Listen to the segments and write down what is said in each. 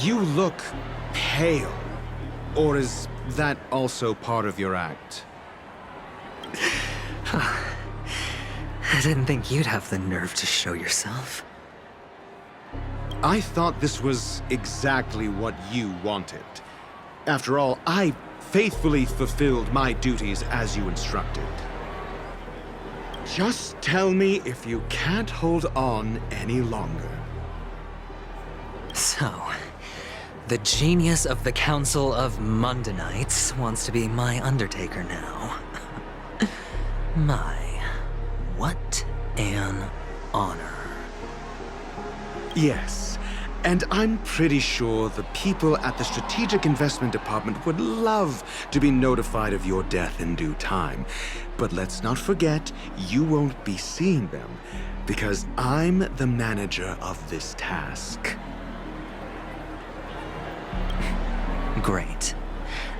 You look pale. Or is that also part of your act? I didn't think you'd have the nerve to show yourself. I thought this was exactly what you wanted. After all, I faithfully fulfilled my duties as you instructed. Just tell me if you can't hold on any longer. So, the genius of the Council of Mundanites wants to be my Undertaker now. What an honor. Yes, and I'm pretty sure the people at the Strategic Investment Department would love to be notified of your death in due time. But let's not forget, you won't be seeing them, because I'm the manager of this task. Great.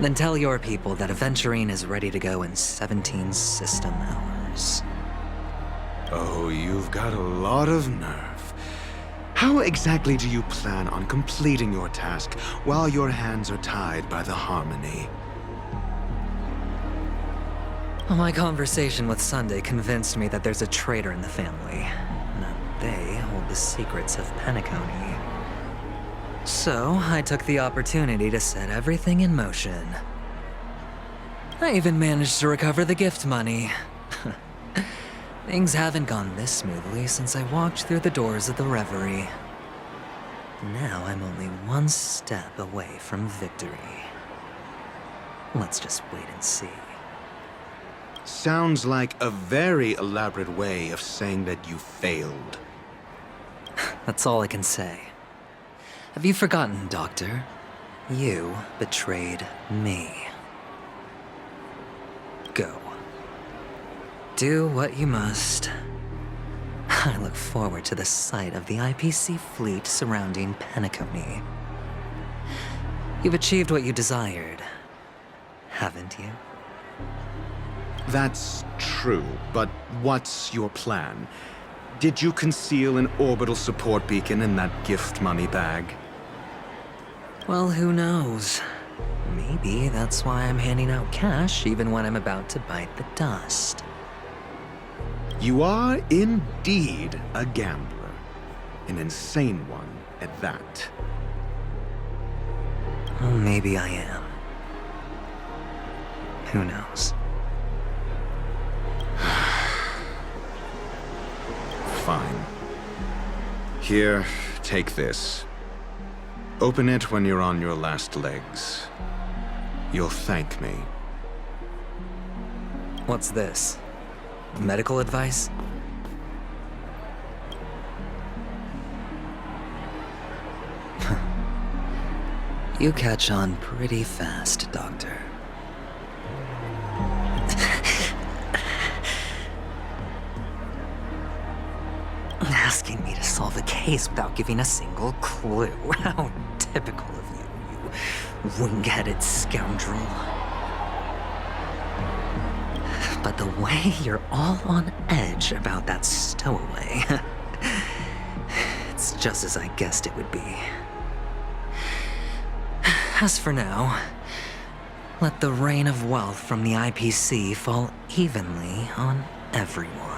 Then tell your people that Aventurine is ready to go in 17 system hours. Oh, you've got a lot of nerve. How exactly do you plan on completing your task while your hands are tied by the Harmony? My conversation with Sunday convinced me that there's a traitor in the family, and that they hold the secrets of Penacony. So, I took the opportunity to set everything in motion. I even managed to recover the gift money. Things haven't gone this smoothly since I walked through the doors of the Reverie. Now I'm only one step away from victory. Let's just wait and see. Sounds like a very elaborate way of saying that you failed. That's all I can say. Have you forgotten, Doctor? You betrayed me. Go. Do what you must. I look forward to the sight of the IPC fleet surrounding Penacony. You've achieved what you desired, haven't you? That's true, but what's your plan? Did you conceal an orbital support beacon in that gift money bag? Well, who knows? Maybe that's why I'm handing out cash even when I'm about to bite the dust. You are indeed a gambler. An insane one at that. Well, maybe I am. Who knows? Fine. Here, take this. Open it when you're on your last legs. You'll thank me. What's this? Medical advice? You catch on pretty fast, Doctor. Asking me to solve a case without giving a single clue. How typical of you, you wing-headed scoundrel. But the way you're all on edge about that stowaway, it's just as I guessed it would be. As for now, let the rain of wealth from the IPC fall evenly on everyone.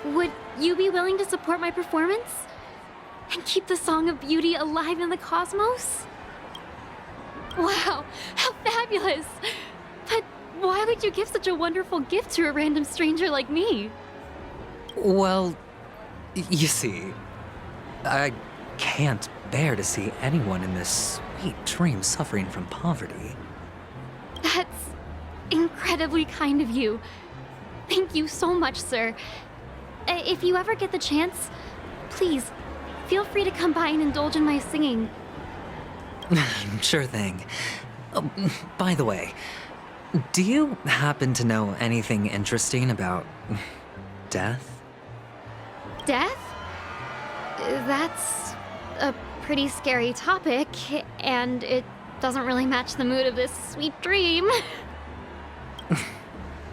Would you be willing to support my performance? And keep the Song of Beauty alive in the cosmos? Wow, how fabulous! But why would you give such a wonderful gift to a random stranger like me? Well, you see, I can't bear to see anyone in this sweet dream suffering from poverty. That's incredibly kind of you. Thank you so much, sir. If you ever get the chance, please, feel free to come by and indulge in my singing. Sure thing. Oh, by the way, do you happen to know anything interesting about death? Death? That's a pretty scary topic, and it doesn't really match the mood of this sweet dream.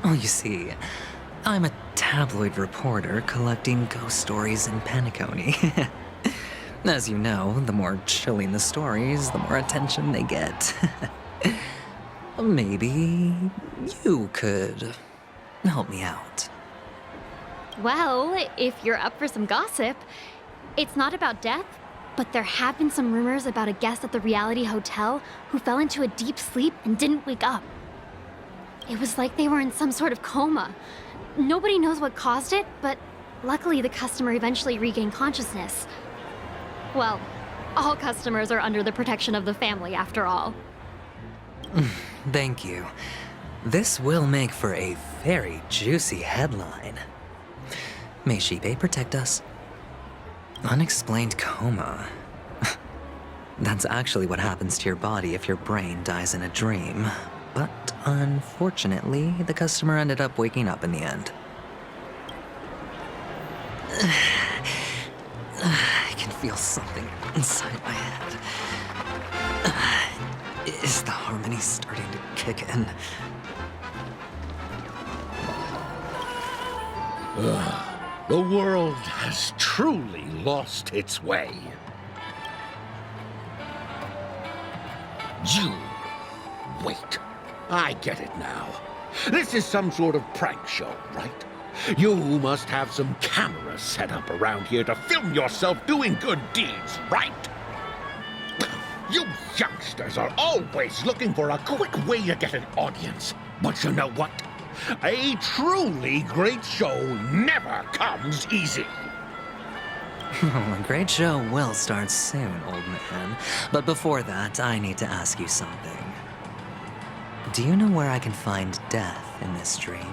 Oh, you see, I'm a tabloid reporter collecting ghost stories in Penacony. As you know, the more chilling the stories, the more attention they get. Maybe you could help me out. Well, if you're up for some gossip, it's not about death, but there have been some rumors about a guest at the reality hotel who fell into a deep sleep and didn't wake up. It was like they were in some sort of coma. Nobody knows what caused it, but luckily the customer eventually regained consciousness. Well, all customers are under the protection of the family, after all. Thank you. This will make for a very juicy headline. May Shibe protect us. Unexplained coma. That's actually what happens to your body if your brain dies in a dream. But unfortunately, the customer ended up waking up in the end. I can feel something inside my head. Is the harmony starting to kick in? The world has truly lost its way. You... Wait. I get it now. This is some sort of prank show, right? You must have some cameras set up around here to film yourself doing good deeds, right? You youngsters are always looking for a quick way to get an audience. But you know what? A truly great show never comes easy. A great show will start soon, old man. But before that, I need to ask you something. Do you know where I can find death in this dream?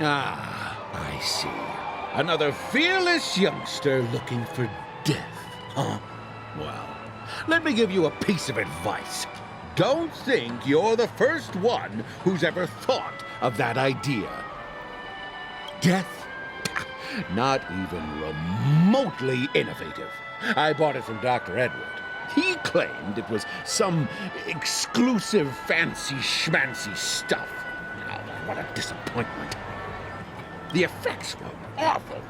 Ah, I see. Another fearless youngster looking for death, huh? Well, let me give you a piece of advice. Don't think you're the first one who's ever thought of that idea. Death? Not even remotely innovative. I bought it from Dr. Edward. He claimed it was some exclusive fancy schmancy stuff. Oh, what a disappointment. The effects were awful.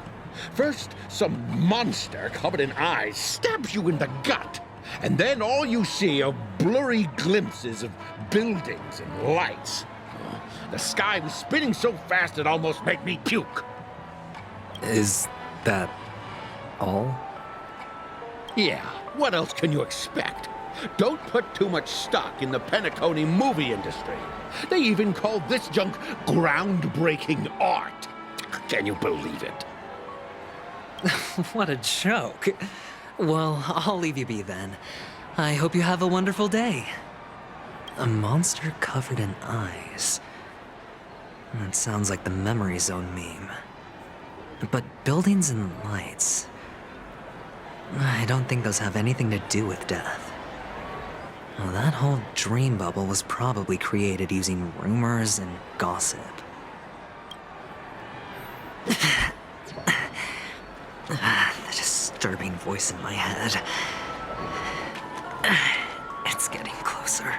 First, some monster covered in eyes stabs you in the gut, and then all you see are blurry glimpses of buildings and lights. Oh, the sky was spinning so fast it almost made me puke. Is that all? Yeah, what else can you expect? Don't put too much stock in the Penacony movie industry. They even call this junk groundbreaking art. Can you believe it? What a joke. Well, I'll leave you be then. I hope you have a wonderful day. A monster covered in eyes. That sounds like the Memory Zone meme. But buildings and lights... I don't think those have anything to do with death. Well, that whole dream bubble was probably created using rumors and gossip. The disturbing voice in my head. It's getting closer.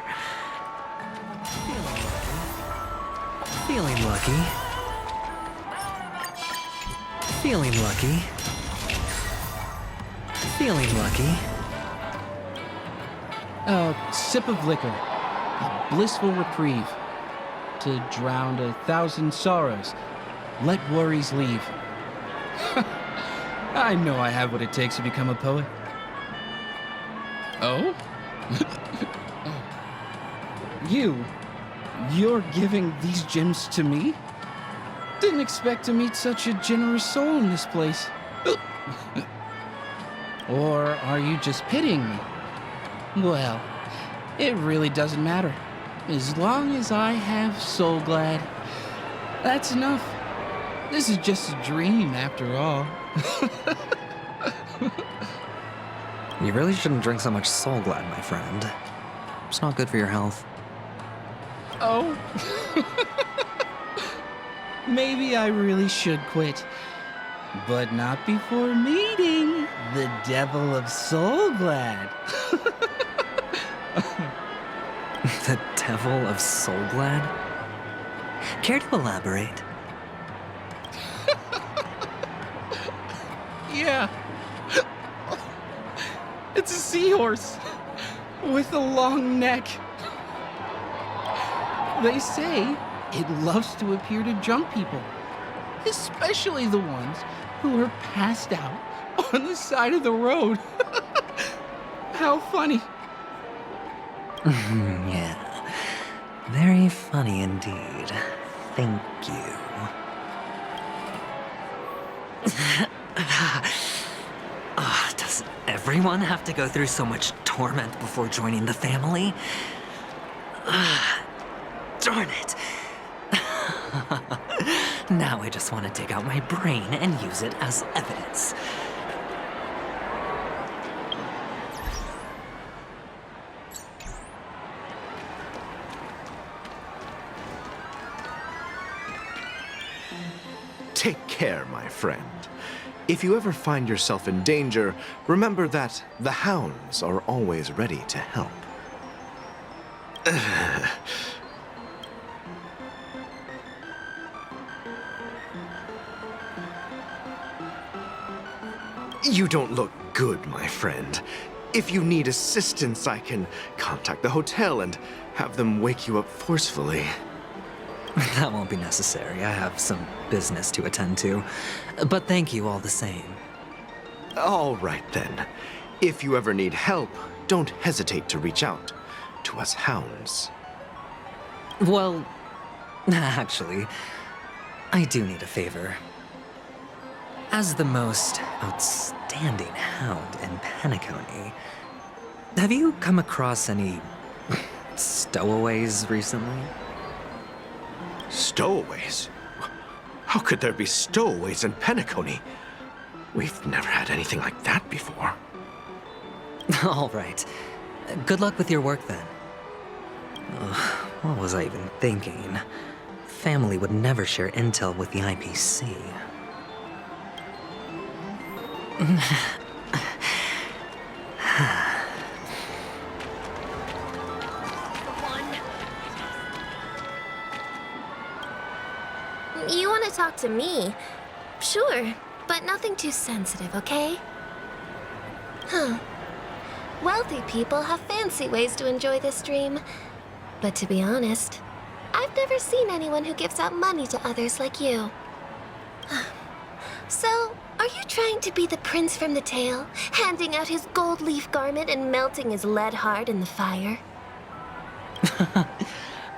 Feeling lucky. Feeling lucky. Feeling lucky. A sip of liquor, a blissful reprieve, to drown 1,000 sorrows. Let worries leave. I know I have what it takes to become a poet. Oh? You're giving these gems to me? Didn't expect to meet such a generous soul in this place. Or are you just pitying me? Well, it really doesn't matter. As long as I have Soul Glad, That's enough. This is just a dream, after all. You really shouldn't drink so much Soul Glad, my friend. It's not good for your health. Oh. Maybe I really should quit. But not before meeting the Devil of Soul Glad. The Devil of Soul Glad? Care to elaborate? Yeah. It's a seahorse with a long neck. They say it loves to appear to drunk people, especially the ones who are passed out on the side of the road. How funny. Yeah. Very funny indeed. Thank you. Does everyone have to go through so much torment before joining the family? Darn it. Now I just want to dig out my brain and use it as evidence. Take care, my friend. If you ever find yourself in danger, remember that the hounds are always ready to help. You don't look good, my friend. If you need assistance, I can contact the hotel and have them wake you up forcefully. That won't be necessary. I have some business to attend to. But thank you all the same. All right, then. If you ever need help, don't hesitate to reach out to us hounds. Well, actually, I do need a favor. As the most outstanding hound in Penacony, have you come across any stowaways recently? Stowaways? How could there be stowaways in Penacony? We've never had anything like that before. All right. Good luck with your work then. Ugh, what was I even thinking? Family would never share intel with the IPC. You want to talk to me? Sure, but nothing too sensitive, okay? Huh. Wealthy people have fancy ways to enjoy this dream. But to be honest, I've never seen anyone who gives out money to others like you. So, are you trying to be the prince from the tale, handing out his gold leaf garment and melting his lead heart in the fire?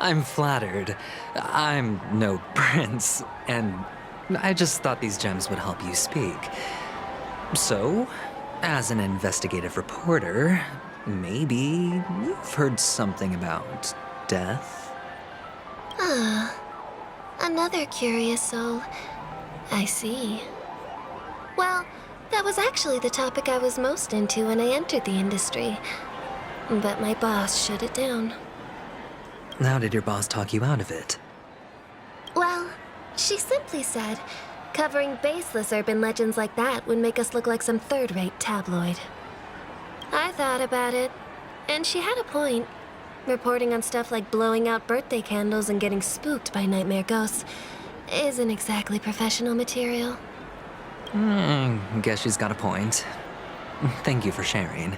I'm flattered. I'm no prince, and I just thought these gems would help you speak. So, as an investigative reporter, maybe you've heard something about death? Another curious soul. I see. Well, that was actually the topic I was most into when I entered the industry. But my boss shut it down. How did your boss talk you out of it? Well, she simply said, covering baseless urban legends like that would make us look like some third-rate tabloid. I thought about it, and she had a point. Reporting on stuff like blowing out birthday candles and getting spooked by nightmare ghosts isn't exactly professional material. Guess she's got a point. Thank you for sharing.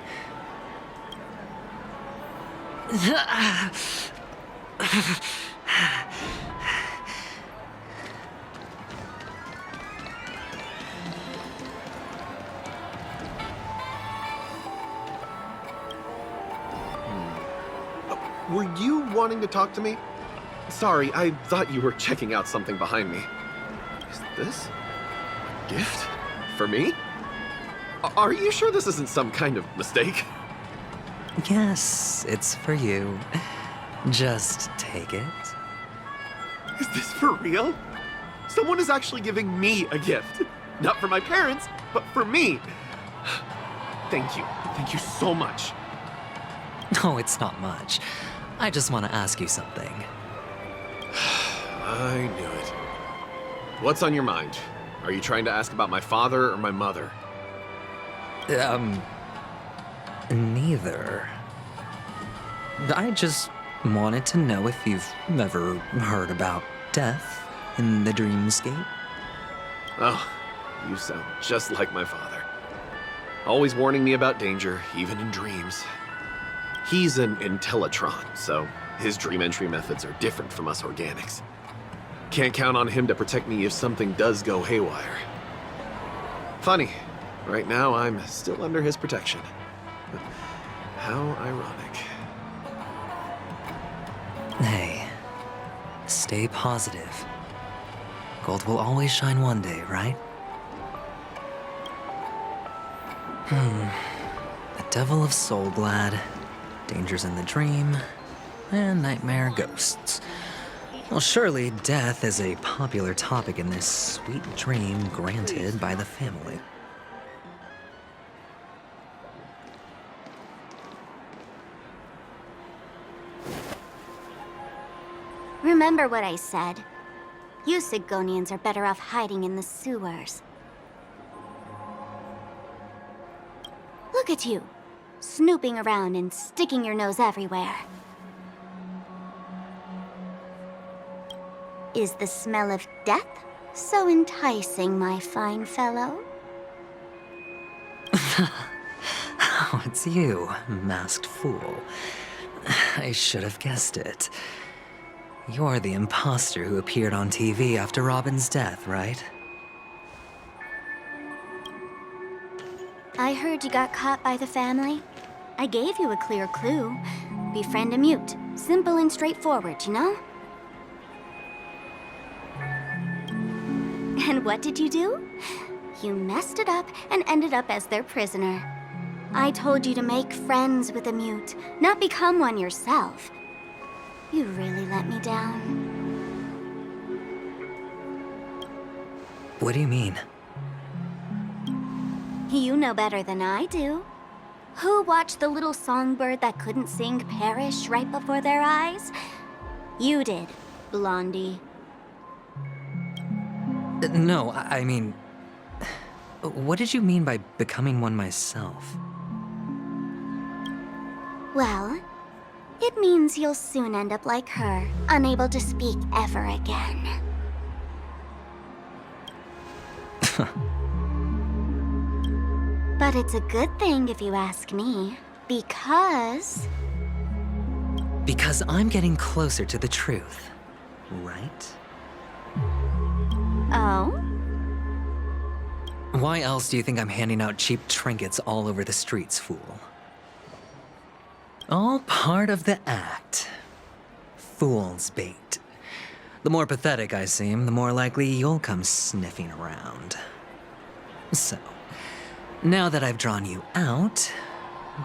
Were you wanting to talk to me? Sorry, I thought you were checking out something behind me. Is this a gift? For me? Are you sure this isn't some kind of mistake? Yes, it's for you. Just take it. Is this for real? Someone is actually giving me a gift. Not for my parents, but for me. Thank you. Thank you so much. Oh, it's not much. I just want to ask you something. I knew it. What's on your mind? Are you trying to ask about my father or my mother? Neither. I just wanted to know if you've ever heard about death in the dreamscape. Oh, you sound just like my father. Always warning me about danger, even in dreams. He's an Intellitron, so his dream entry methods are different from us organics. Can't count on him to protect me if something does go haywire. Funny, right now I'm still under his protection. How ironic. Hey, stay positive. Gold will always shine one day, right? The Devil of Soulglad, Dangers in the Dream, and Nightmare Ghosts. Well, surely death is a popular topic in this sweet dream granted by the family. Remember what I said. You Sigonians are better off hiding in the sewers. Look at you, snooping around and sticking your nose everywhere. Is the smell of death so enticing, my fine fellow? Oh, it's you, masked fool. I should have guessed it. You're the imposter who appeared on TV after Robin's death, right? I heard you got caught by the family. I gave you a clear clue. Befriend a mute. Simple and straightforward, you know? And what did you do? You messed it up and ended up as their prisoner. I told you to make friends with a mute, not become one yourself. You really let me down. What do you mean? You know better than I do. Who watched the little songbird that couldn't sing perish right before their eyes? You did, Blondie. No, I mean... What did you mean by becoming one myself? Well, it means you'll soon end up like her, unable to speak ever again. But it's a good thing if you ask me, because... Because I'm getting closer to the truth, right? Oh? Why else do you think I'm handing out cheap trinkets all over the streets, fool? All part of the act. Fool's bait. The more pathetic I seem, the more likely you'll come sniffing around. So, now that I've drawn you out,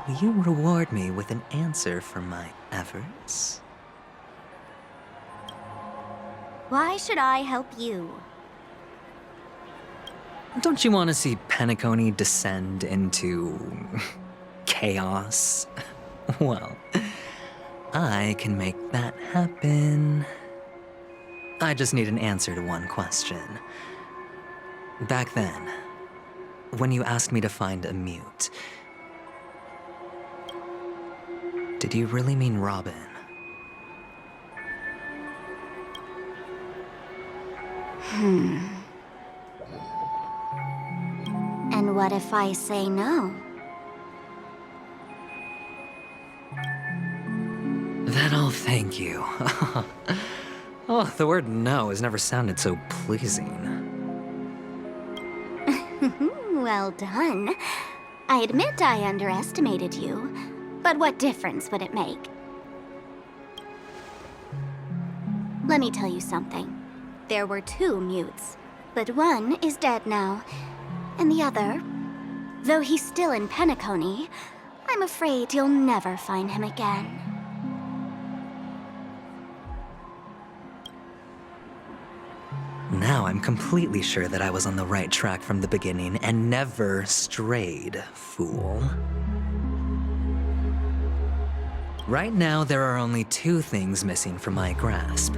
will you reward me with an answer for my efforts? Why should I help you? Don't you want to see Penacony descend into... chaos? Well, I can make that happen. I just need an answer to one question. Back then, when you asked me to find a mute, did you really mean Robin? And what if I say no? Then I'll thank you. Oh, the word no has never sounded so pleasing. Well done. I admit I underestimated you, but what difference would it make? Let me tell you something. There were 2 mutes, but one is dead now, and the other, though he's still in Penacony, I'm afraid you'll never find him again. Now I'm completely sure that I was on the right track from the beginning and never strayed, fool. Right now, there are only two things missing from my grasp: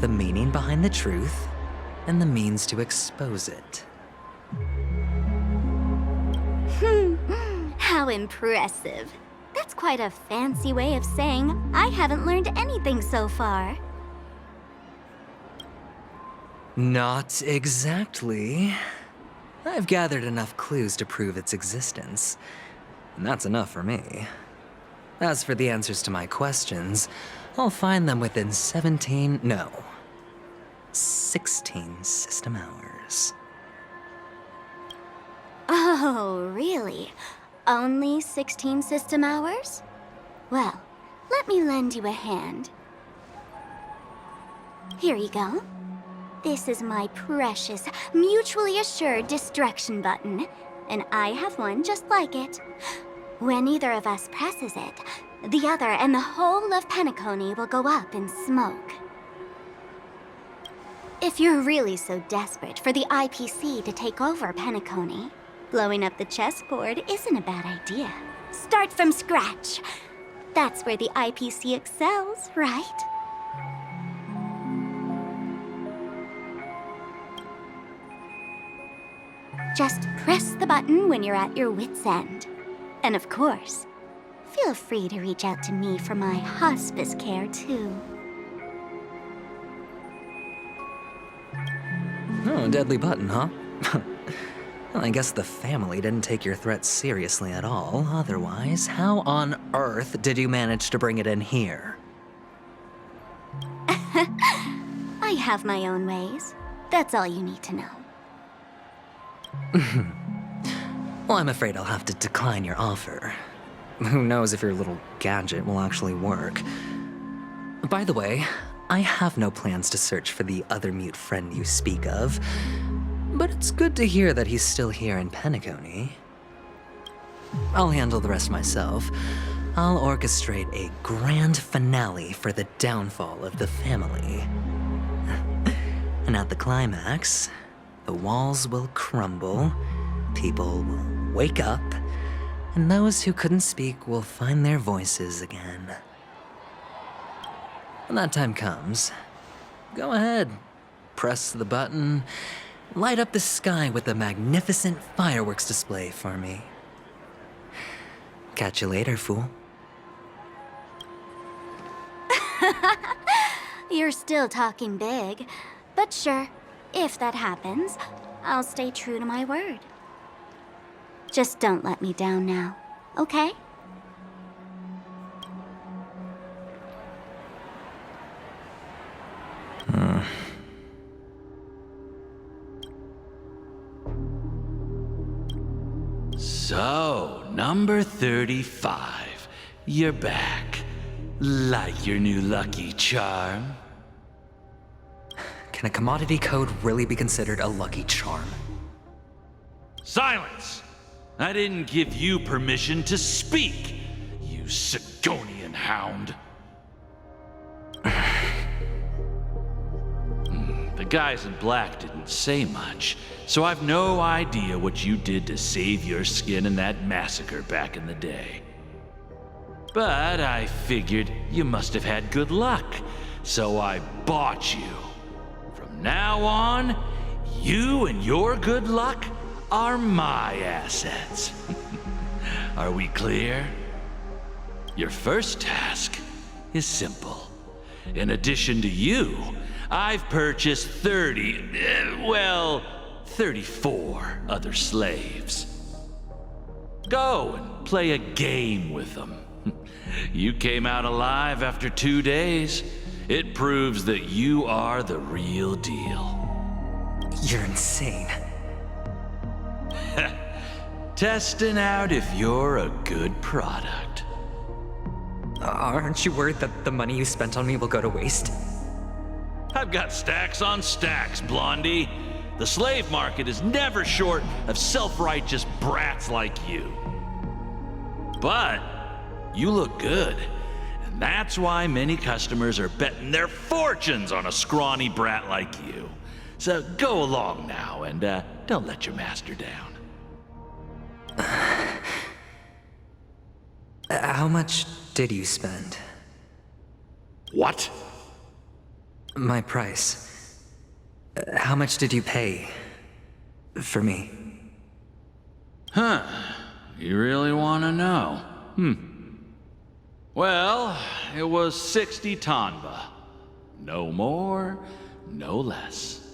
the meaning behind the truth and the means to expose it. How impressive. That's quite a fancy way of saying I haven't learned anything so far. Not exactly. I've gathered enough clues to prove its existence, and that's enough for me. As for the answers to my questions, I'll find them within 16 system hours. Oh, really? Only 16 system hours? Well, let me lend you a hand. Here you go. This is my precious, mutually assured distraction button, and I have one just like it. When either of us presses it, the other and the whole of Penacony will go up in smoke. If you're really so desperate for the IPC to take over Penacony, blowing up the chessboard isn't a bad idea. Start from scratch. That's where the IPC excels, right? Just press the button when you're at your wit's end. And of course, feel free to reach out to me for my hospice care, too. Oh, deadly button, huh? Well, I guess the family didn't take your threat seriously at all. Otherwise, how on earth did you manage to bring it in here? I have my own ways. That's all you need to know. Well, I'm afraid I'll have to decline your offer. Who knows if your little gadget will actually work. By the way, I have no plans to search for the other mute friend you speak of, but it's good to hear that he's still here in Penacony. I'll handle the rest myself. I'll orchestrate a grand finale for the downfall of the family. And at the climax, the walls will crumble, people will wake up, and those who couldn't speak will find their voices again. When that time comes, go ahead, press the button, light up the sky with a magnificent fireworks display for me. Catch you later, fool. You're still talking big, but sure, if that happens, I'll stay true to my word. Just don't let me down now, okay? So, number 35. You're back. Like your new lucky charm? Can a commodity code really be considered a lucky charm? Silence! I didn't give you permission to speak, you Sigonian hound. The guys in black didn't say much, so I've no idea what you did to save your skin in that massacre back in the day. But I figured you must have had good luck, so I bought you. From now on, you and your good luck are my assets. Are we clear? Your first task is simple. In addition to you, I've purchased 34 other slaves. Go and play a game with them. You came out alive after 2 days. It proves that you are the real deal. You're insane. Testing out if you're a good product. Aren't you worried that the money you spent on me will go to waste? I've got stacks on stacks, Blondie. The slave market is never short of self-righteous brats like you. But you look good, and that's why many customers are betting their fortunes on a scrawny brat like you. So go along now and don't let your master down. How much did you spend? What? My price. How much did you pay for me? Huh. You really want to know? Well, it was 60 tanba. No more, no less.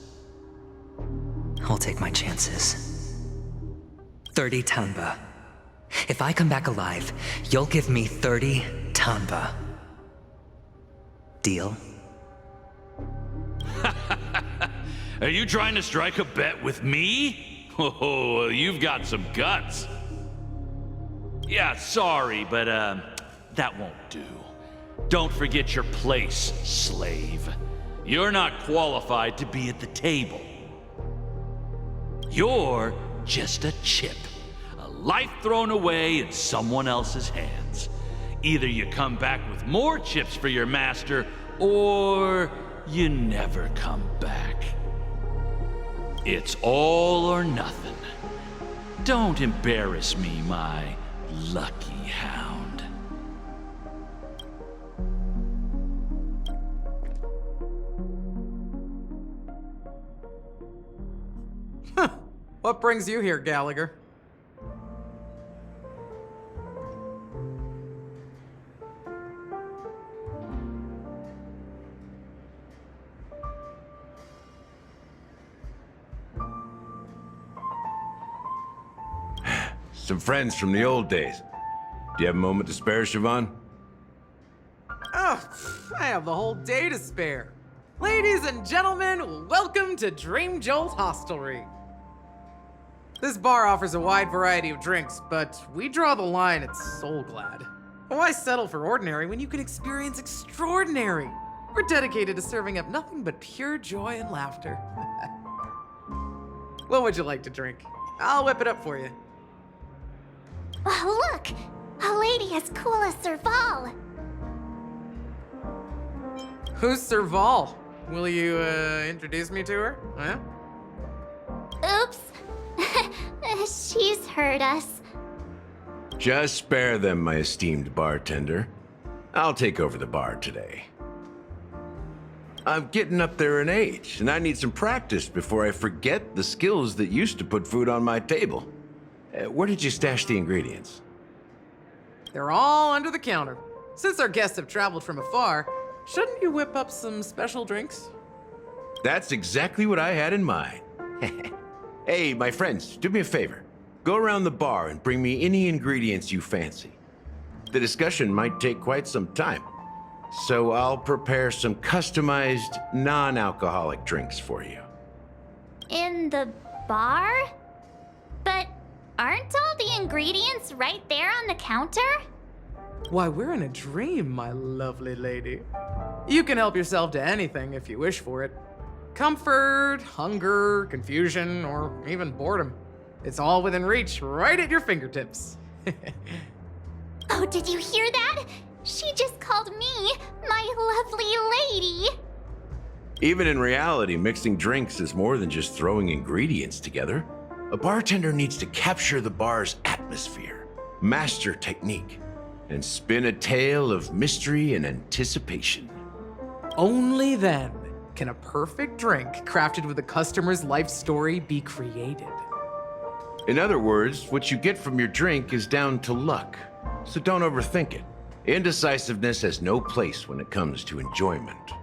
I'll take my chances. 30 tanba. If I come back alive, you'll give me 30 tanba. Deal? Are you trying to strike a bet with me? Oh, you've got some guts. Yeah, sorry, but that won't do. Don't forget your place, slave. You're not qualified to be at the table. You're just a chip. A life thrown away in someone else's hands. Either you come back with more chips for your master, or you never come back. It's all or nothing. Don't embarrass me, my lucky hound. What brings you here, Gallagher? Some friends from the old days. Do you have a moment to spare, Siobhan? Oh, I have the whole day to spare. Ladies and gentlemen, welcome to Dream Jolt Hostelry. This bar offers a wide variety of drinks, but we draw the line at Soulglad. Why settle for ordinary when you can experience extraordinary? We're dedicated to serving up nothing but pure joy and laughter. What would you like to drink? I'll whip it up for you. Oh, look! A lady as cool as Serval. Who's Serval? Will you, introduce me to her? Huh? Oops. She's heard us. Just spare them, my esteemed bartender. I'll take over the bar today. I'm getting up there in age, and I need some practice before I forget the skills that used to put food on my table. Where did you stash the ingredients? They're all under the counter. Since our guests have traveled from afar, shouldn't you whip up some special drinks? That's exactly what I had in mind. Hey, my friends, do me a favor. Go around the bar and bring me any ingredients you fancy. The discussion might take quite some time, so I'll prepare some customized, non-alcoholic drinks for you. In the bar? But aren't all the ingredients right there on the counter? Why, we're in a dream, my lovely lady. You can help yourself to anything if you wish for it. Comfort, hunger, confusion, or even boredom. It's all within reach, right at your fingertips. Oh, did you hear that? She just called me my lovely lady. Even in reality, mixing drinks is more than just throwing ingredients together. A bartender needs to capture the bar's atmosphere, master technique, and spin a tale of mystery and anticipation. Only then can a perfect drink crafted with a customer's life story be created. In other words, what you get from your drink is down to luck, so don't overthink it. Indecisiveness has no place when it comes to enjoyment.